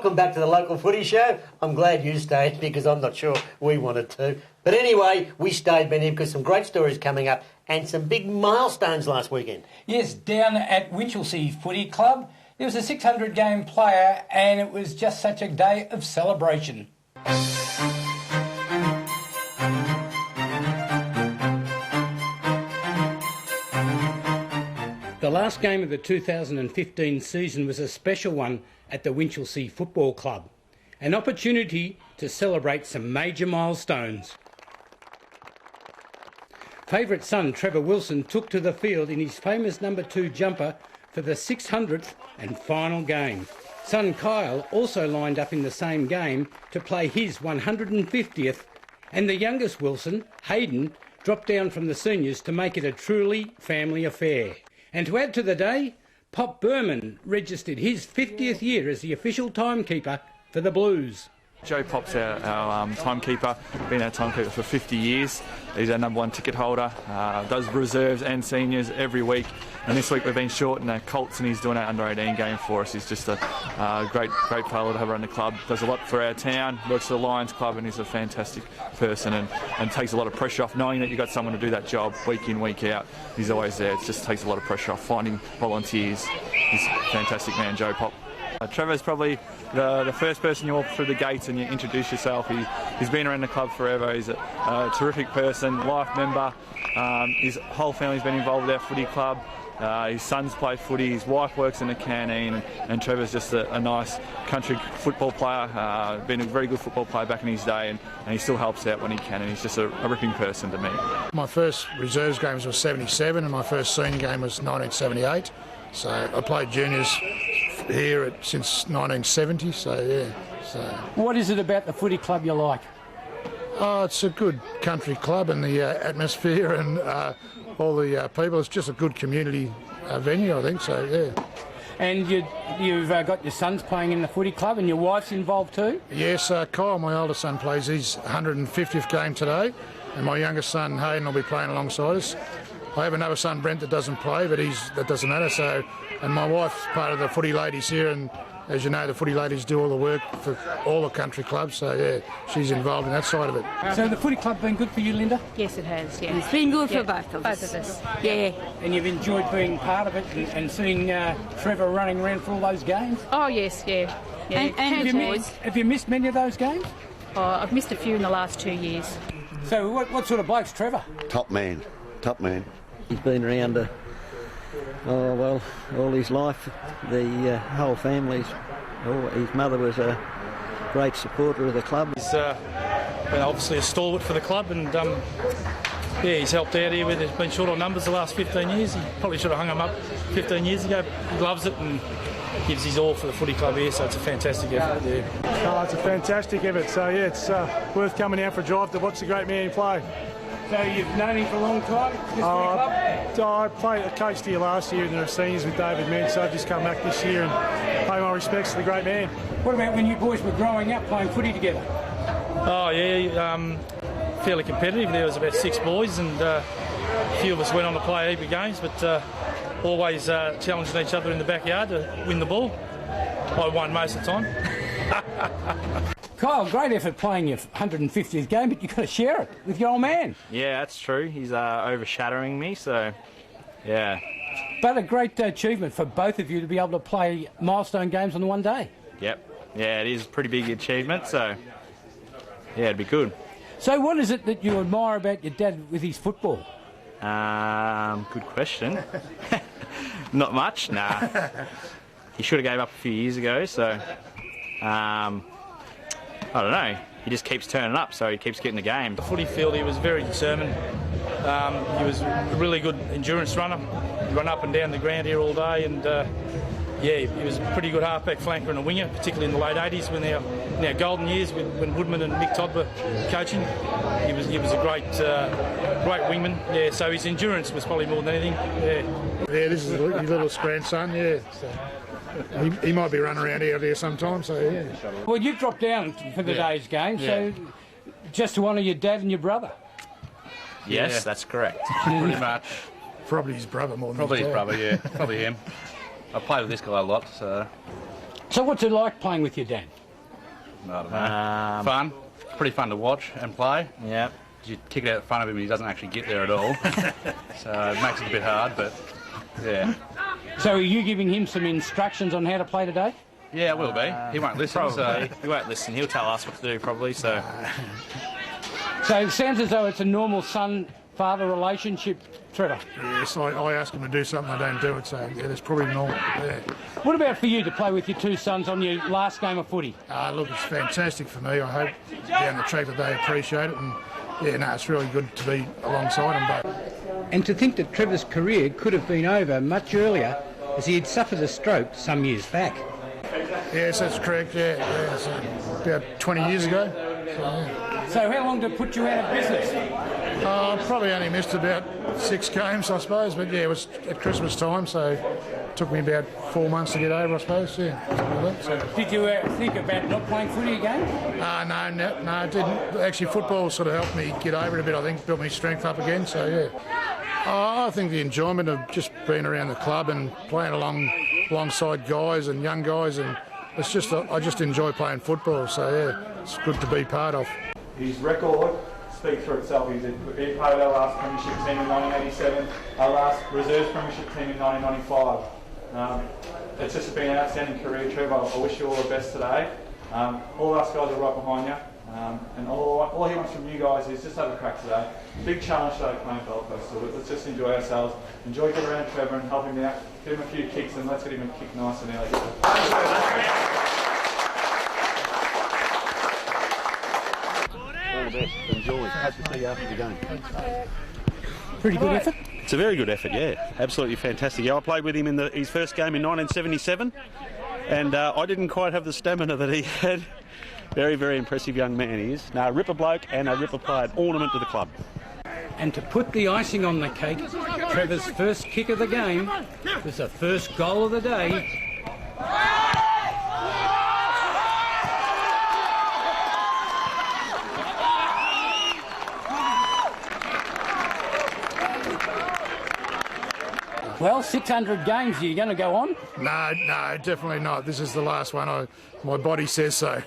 welcome back to the local footy show. I'm glad you stayed because I'm not sure we wanted to. But anyway, we stayed, Benny, because some great stories coming up and some big milestones last weekend. Yes, down at Winchelsea Footy Club, there was a 600-game player and it was just such a day of celebration. The last game of the 2015 season was a special one at the Winchelsea Football Club, an opportunity to celebrate some major milestones. Favourite son Trevor Wilson took to the field in his famous number 2 jumper for the 600th and final game. Son Kyall also lined up in the same game to play his 150th, and the youngest Wilson, Hayden, dropped down from the seniors to make it a truly family affair. And to add to the day, Pop Berman registered his 50th year as the official timekeeper for the Blues. Joe Pop's our timekeeper, been our timekeeper for 50 years. He's our number 1 ticket holder, does reserves and seniors every week. And this week we've been short in the Colts and he's doing our under-18 game for us. He's just a great fellow to have around the club. Does a lot for our town, works for the Lions Club, and he's a fantastic person and takes a lot of pressure off knowing that you've got someone to do that job week in, week out. He's always there. It just takes a lot of pressure off finding volunteers. He's a fantastic man, Joe Pop. Trevor's probably the first person you walk through the gates and you introduce yourself. He's been around the club forever. He's a terrific person, life member. His whole family's been involved with our footy club. His sons play footy, his wife works in the canteen, and Trevor's just a nice country football player. Been a very good football player back in his day, and he still helps out when he can, and he's just a ripping person to me. My first reserves games was 77 and my first senior game was 1978. So I played juniors here since 1970, so yeah. So. What is it about the footy club you like? Oh, it's a good country club and the atmosphere and all the people. It's just a good community venue, I think, so yeah. And you've got your sons playing in the footy club and your wife's involved too? Yes, Kyall, my older son, plays his 150th game today, and my youngest son, Hayden, will be playing alongside us. I have another son, Brent, that doesn't play, but that doesn't matter. So, and my wife's part of the footy ladies here, and as you know, the footy ladies do all the work for all the country clubs. So yeah, she's involved in that side of it. So the footy club been good for you, Linda? Yes, it has. Yeah, it's been good for both of us. Yeah. And you've enjoyed being part of it and seeing Trevor running around for all those games? Oh yes, yeah. And have you missed many of those games? Oh, I've missed a few in the last 2 years. So what sort of bloke's Trevor? Top man. He's been around, all his life. The whole family's. His mother was a great supporter of the club. He's been obviously a stalwart for the club, and he's helped out here. He's been short on numbers the last 15 years. He probably should have hung them up 15 years ago. He loves it and gives his all for the footy club here, so it's a fantastic effort. Yeah. Oh, it's a fantastic effort. So yeah, it's worth coming out for a drive to watch the great man play. So you've known him for a long time, this club? I coached here last year in the seniors with David Mead, so I've just come back this year and pay my respects to the great man. What about when you boys were growing up playing footy together? Oh yeah, fairly competitive. There was about 6 boys, and a few of us went on to play a heap of games, but always challenging each other in the backyard to win the ball. I won most of the time. Kyall, great effort playing your 150th game, but you've got to share it with your old man. Yeah, that's true. He's overshadowing me, so yeah. But a great achievement for both of you to be able to play milestone games on the one day. Yep. Yeah, it is a pretty big achievement, so yeah, it'd be good. So what is it that you admire about your dad with his football? Good question. Not much, nah. He should have gave up a few years ago, so I don't know. He just keeps turning up, so he keeps getting the game. The footy field, he was very determined. He was a really good endurance runner. He ran up and down the ground here all day, and he was a pretty good halfback flanker and a winger, particularly in the late 80s when in our golden years when Woodman and Mick Todd were coaching. He was a great wingman. Yeah, so his endurance was probably more than anything. Yeah, this is his little grandson. Yeah. So. He might be running around out there sometime, so yeah. Well, you dropped down for the day's game, so just to honour your dad and your brother. Yes, that's correct. Pretty much. Probably his brother more than his brother, yeah. Probably him. I played with this guy a lot, so... So what's it like playing with your dad? I don't know. Fun. Pretty fun to watch and play. Yeah. You kick it out in front of him and he doesn't actually get there at all. So it makes it a bit hard, but yeah. So are you giving him some instructions on how to play today? Yeah, it will be. He won't listen. Probably. So. He won't listen. He'll tell us what to do, probably. So it sounds as though it's a normal son-father relationship, Trevor. Yes, I ask him to do something, I don't do it, so yeah, that's probably normal. Yeah. What about for you to play with your two sons on your last game of footy? Look, it's fantastic for me. I hope down the track that they appreciate it, and yeah, no, it's really good to be alongside them both. And to think that Trevor's career could have been over much earlier, as he had suffered a stroke some years back. Yes, that's correct, yeah so about 20 years ago. So how long did it put you out of business? Probably only missed about 6 games, I suppose, but yeah, it was at Christmas time, so it took me about 4 months to get over, I suppose, yeah. So. Did you think about not playing footy again? No, I didn't. Actually, football sort of helped me get over it a bit, I think, built my strength up again, so yeah. I think the enjoyment of just being around the club and playing alongside guys and young guys, and it's just I just enjoy playing football, so yeah, it's good to be part of. His record speaks for itself. He's been part of our last premiership team in 1987, our last reserves premiership team in 1995. It's just been an outstanding career, Trevor. I wish you all the best today. All of us guys are right behind you, and all he wants from you guys is just have a crack today. Big challenge today playing Gold Coast, so let's just enjoy ourselves. Enjoy getting around Trevor and help him out, give him a few kicks, and let's get him a kick nice and early. All the best. Enjoy. Hope to see you after the game. Pretty good effort. It's a very good effort, yeah. Absolutely fantastic. Yeah, I played with him in his first game in 1977, and I didn't quite have the stamina that he had. Very, very impressive young man he is. No, a ripper bloke and a ripper player, an ornament to the club. And to put the icing on the cake, Trevor's first kick of the game was the first goal of the day. Well, 600 games, are you going to go on? No, definitely not. This is the last one. My body says so.